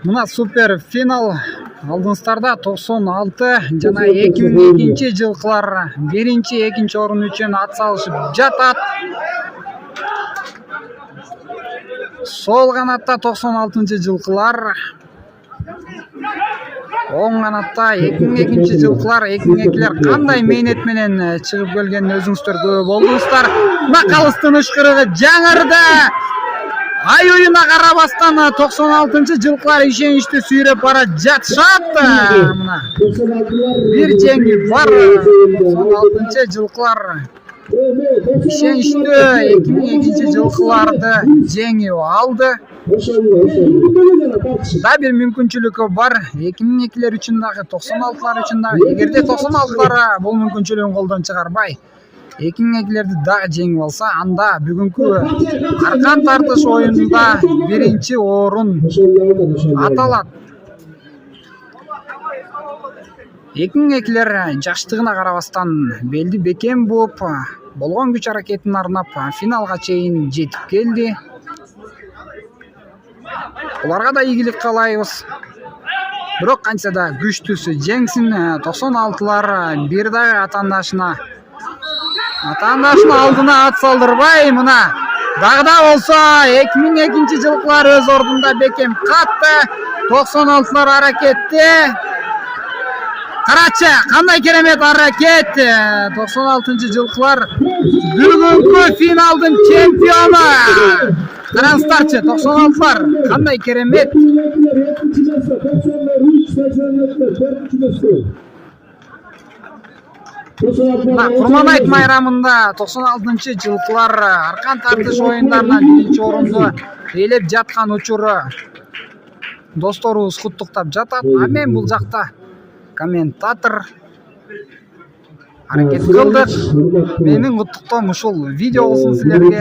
Мына супер финал алдыңыздарда 96 жана 2002 жылкылар 1-2 орун үчүн ат салышып жатат. Сол канатта 96 жылкылар, оң канатта 2002 жылкылар. 2002лер кандай мээнет менен чыгып келгенин өзүңүздөр көрүп болдуңуздар. Мына калыстын ышкырыгы жаңырды. Ай оюна карабастан 96 жылкылар ишеничтүү сүйрөп бара жатышат. Мына бир жеңи бар. 96 жылкылар ишеничтүү 2002 жылкыларды жеңип алды. Да бир мүмкүнчүлүкү бар. 2002лер үчүн дагы 96лар үчүн дагы. Эгерде 96лар бул мүмкүнчүлүгүн колдон чыгарбай 2002лерди дагы жеңип алса, анда бүгүнкү аркан тартыш оюнунда 1-чи орун аталат. 2002лер жаштыгына карабастан белди бекем бууп, болгон күч аракетин арнап финалга чейин жетип келди. Буларга да ийгилик каалайбыз. Бирок канча да күчтүүсү жеңсин. 96лар бир дагы атаандашына алдына ат салдырбай, мына дагы да болсо 2002 жылкылар өз ордунда бекем катты. 96лар аракетте. Карачы, кандай керемет аракет. 96 жылкылар бүгүнкү финалдын чемпиону. Караңыздарчы, 96лар кандай керемет. Курманайт майрамында 96 жылкылар аркан тартыш оюндарынан 1-чи орунду ээлеп жаткан учуру досторубуз куттуктап жатат. А мен бул жакта комментатор аракет кылдык. Менин куттуктоом ушул видео болсун силерге.